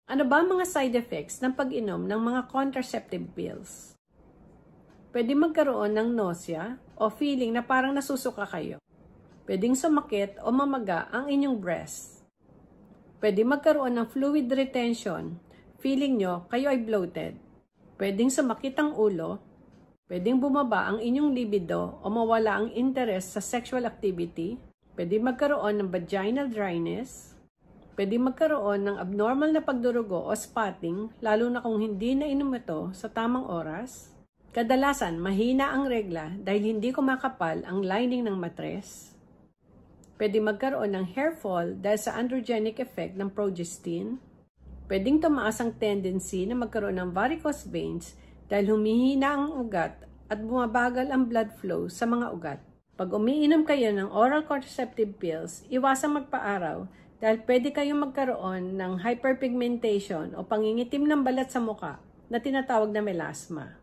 Ano ba ang mga side effects ng pag-inom ng mga contraceptive pills? Pwede magkaroon ng nausea o feeling na parang nasusuka kayo. Pwedeng sumakit o mamaga ang inyong breast. Pwede magkaroon ng fluid retention, feeling nyo kayo ay bloated. Pwedeng sumakit ang ulo. Pwedeng bumaba ang inyong libido o mawala ang interest sa sexual activity. Pwede magkaroon ng vaginal dryness. Pwede magkaroon ng abnormal na pagdurugo o spotting, lalo na kung hindi na inom ito sa tamang oras. Kadalasan, mahina ang regla dahil hindi kumakapal ang lining ng matres. Pwede magkaroon ng hair fall dahil sa androgenic effect ng progestin. Pwedeng tumaas ang tendency na magkaroon ng varicose veins dahil humihina ang ugat at bumabagal ang blood flow sa mga ugat. Pag umiinom kayo ng oral contraceptive pills, iwasang magpa-araw dahil pwede kayong magkaroon ng hyperpigmentation o pangingitim ng balat sa muka na tinatawag na melasma.